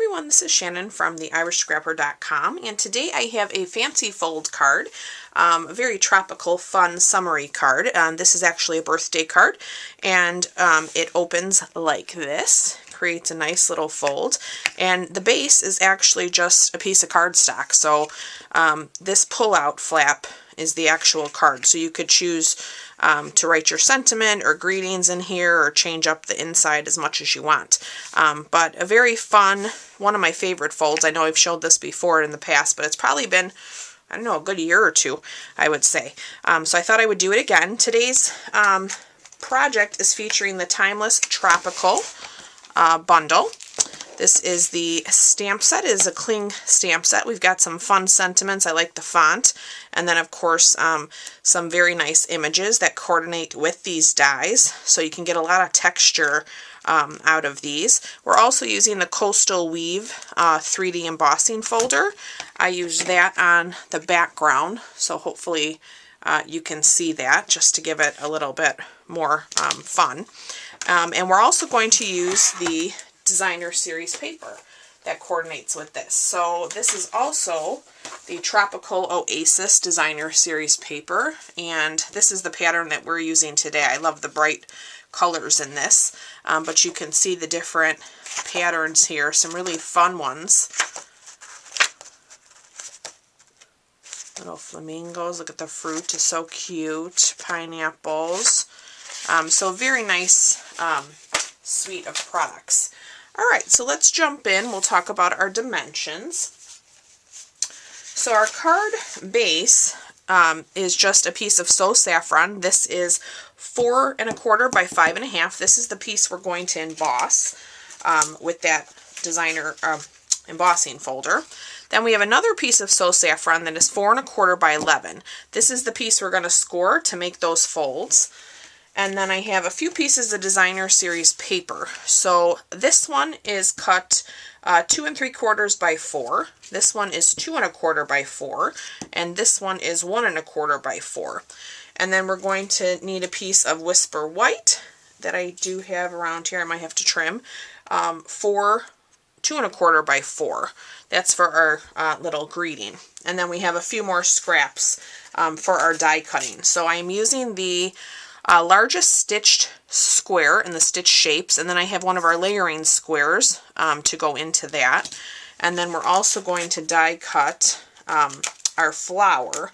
everyone, this is Shannon from theirishscrapper.com, and today I have a fancy fold card, a very tropical, fun, summery card. This is actually a birthday card, and it opens like this, creates a nice little fold, and the base is actually just a piece of cardstock, so this pull-out flap is the actual card, so you could choose to write your sentiment or greetings in here or change up the inside as much as you want. But a very fun, one of my favorite folds. I know I've showed this before in the past, but it's probably been, I don't know, a good year or two, I would say. So I thought I would do it again. Today's project is featuring the Timeless Tropical bundle. This is the stamp set. It is a cling stamp set. We've got some fun sentiments. I like the font. And then, of course, some very nice images that coordinate with these dies. So you can get a lot of texture out of these. We're also using the Coastal Weave 3D embossing folder. I use that on the background. So hopefully you can see that just to give it a little bit more fun. And we're also going to use the Designer Series paper that coordinates with this. So this is also the Tropical Oasis Designer Series paper, and this is the pattern that we're using today. I love the bright colors in this, but you can see the different patterns here, some really fun ones. Little flamingos, look at the fruit, is so cute. Pineapples. So very nice suite of products. Alright, so let's jump in. We'll talk about our dimensions. So our card base is just a piece of So Saffron. This is 4 1/4 by 5 1/2. This is the piece we're going to emboss with that designer embossing folder. Then we have another piece of So Saffron that is 4 1/4 by 11. This is the piece we're going to score to make those folds. And then I have a few pieces of Designer Series paper. So this one is cut 2 3/4 by 4. This one is 2 1/4 by 4. And this one is 1 1/4 by 4. And then we're going to need a piece of Whisper White that I do have around here. I might have to trim. 2 1/4 by 4. That's for our little greeting. And then we have a few more scraps for our die cutting. So I'm using the largest stitched square in the stitch shapes, and then I have one of our layering squares to go into that. And then we're also going to die cut our flower,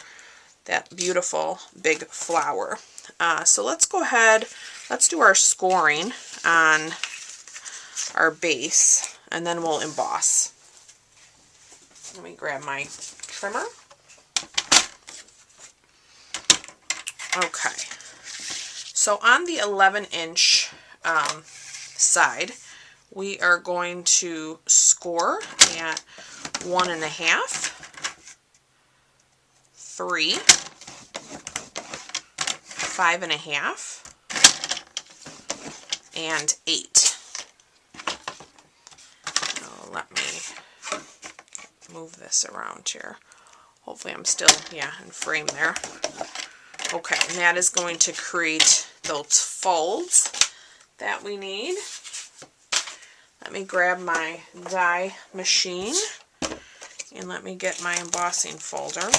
that beautiful big flower. So let's go ahead, let's do our scoring on our base, and then we'll emboss. Let me grab my trimmer. Okay. So on the 11-inch side, we are going to score at 1 1/2, 3, 5 1/2, and 8. Now let me move this around here. Hopefully I'm still, in frame there. Okay, and that is going to create those folds that we need. Let me grab my die machine and let me get my embossing folder.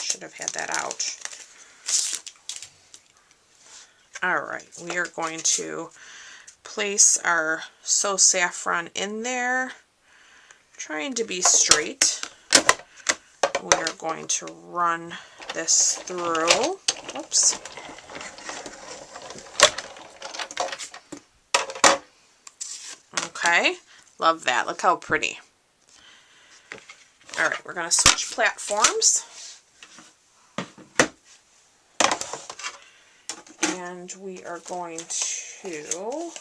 Should have had that out. Alright, we are going to place our So Saffron in there, trying to be straight. We are going to run this through. Whoops. Okay, love that. Look how pretty. Alright, we're going to switch platforms. And we are going to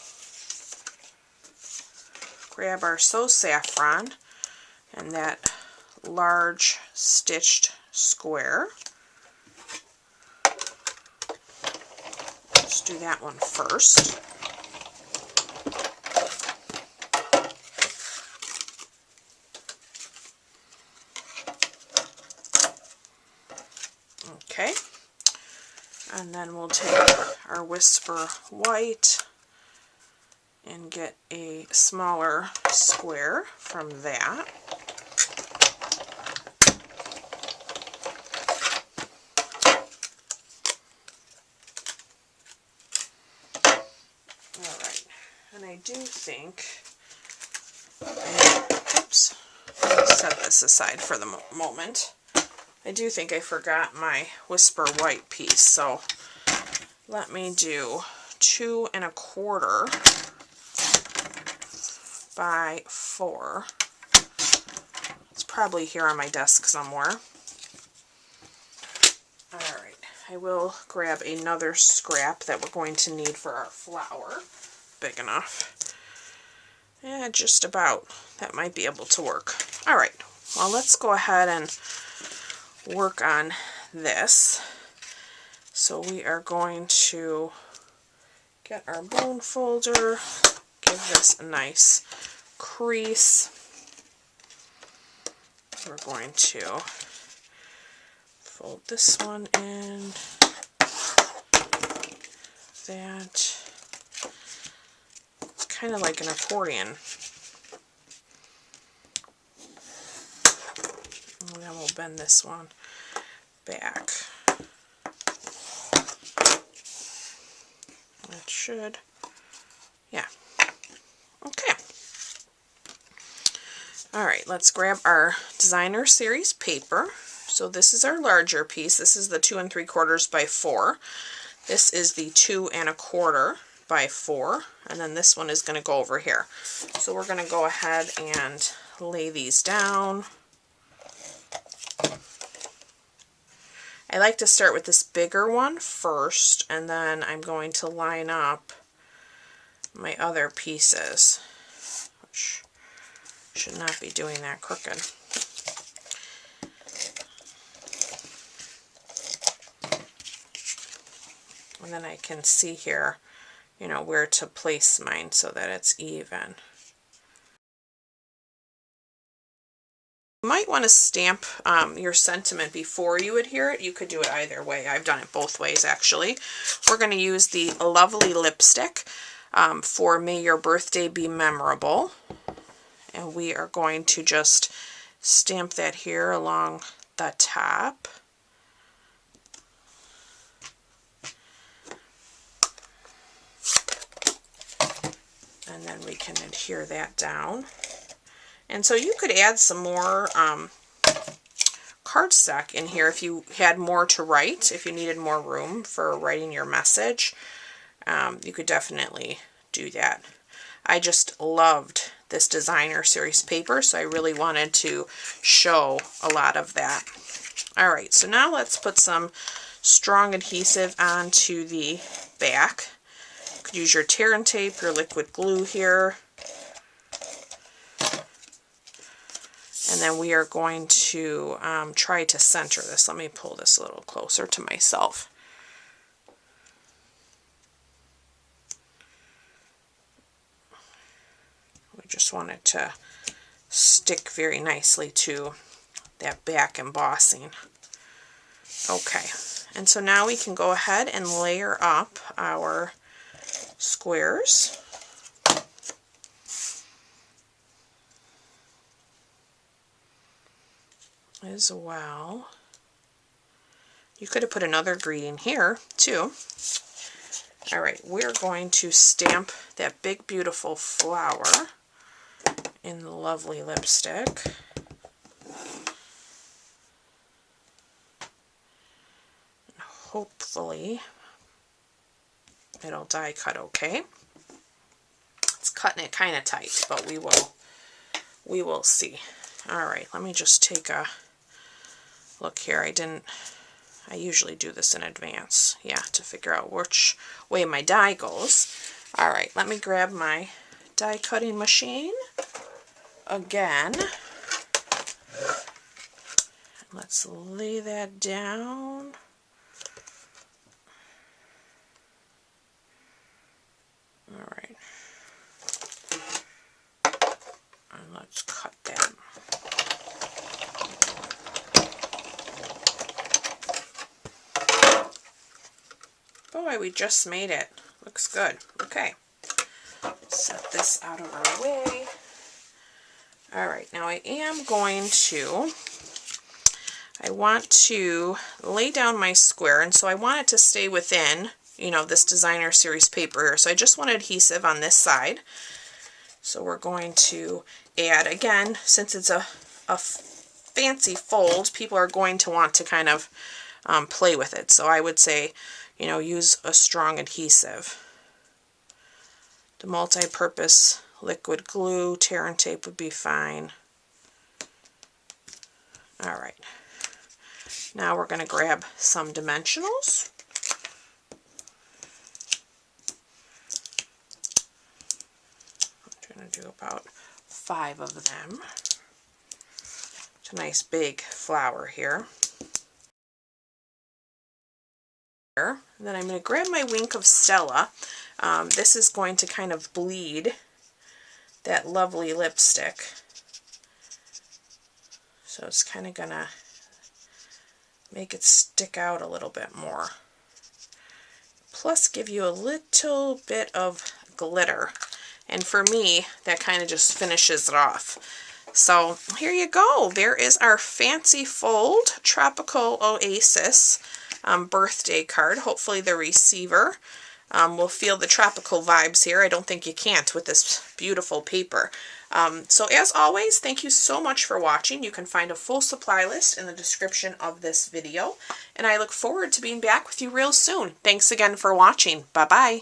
grab our So Saffron and that large stitched square. Let's do that one first. Okay, and then we'll take our Whisper White and get a smaller square from that. Alright, and I do think, oops, set this aside for the moment. I do think I forgot my Whisper White piece, so let me do 2 1/4 by 4. It's probably here on my desk somewhere. Alright, I will grab another scrap that we're going to need for our flower. Big enough. Yeah, just about. That might be able to work. Alright, well, let's go ahead and work on this. So we are going to get our bone folder, give this a nice crease. We're going to fold this one in, that. It's kind of like an accordion. And then we'll bend this one back. That should, yeah. Okay. Alright, let's grab our designer series paper. So this is our larger piece. This is the 2 3/4 by 4. This is the 2 1/4 by 4. And then this one is going to go over here. So we're going to go ahead and lay these down. I like to start with this bigger one first, and then I'm going to line up my other pieces, which should not be doing that crooked. And then I can see here, you know, where to place mine so that it's even. You might want to stamp your sentiment before you adhere it. You could do it either way. I've done it both ways, actually. We're going to use the Lovely lipstick for May Your Birthday Be Memorable. And we are going to just stamp that here along the top. And then we can adhere that down. And so you could add some more cardstock in here if you had more to write, if you needed more room for writing your message. You could definitely do that. I just loved this designer series paper, so I really wanted to show a lot of that. Alright, so now let's put some strong adhesive onto the back. You could use your tear and tape, your liquid glue here. And then we are going to try to center this. Let me pull this a little closer to myself. We just want it to stick very nicely to that back embossing. Okay, and so now we can go ahead and layer up our squares. As well. You could have put another greeting here too. Alright, we're going to stamp that big beautiful flower in the Lovely lipstick. And hopefully it'll die cut okay. It's cutting it kind of tight, but we will see. Alright, let me just take a look here. I usually do this in advance, yeah, to figure out which way my die goes. Alright, let me grab my die cutting machine again. Let's lay that down. Alright. And let's cut that. Boy, we just made it. Looks good. Okay. Set this out of our way. Alright, now I want to lay down my square, and so I want it to stay within, you know, this designer series paper here. So I just want adhesive on this side. So we're going to add, again, since it's a fancy fold, people are going to want to kind of play with it. So I would say, you know, use a strong adhesive. The multi-purpose liquid glue, tear and tape would be fine. Alright. Now we're going to grab some dimensionals. I'm going to do about 5 of them. It's a nice big flower here. And then I'm going to grab my Wink of Stella. This is going to kind of bleed that lovely lipstick. So it's kind of going to make it stick out a little bit more. Plus give you a little bit of glitter. And for me, that kind of just finishes it off. So here you go. There is our fancy fold Tropical Oasis birthday card. Hopefully the receiver will feel the tropical vibes here. I don't think you can't with this beautiful paper. So as always, thank you so much for watching. You can find a full supply list in the description of this video, and I look forward to being back with you real soon. Thanks again for watching. Bye-bye.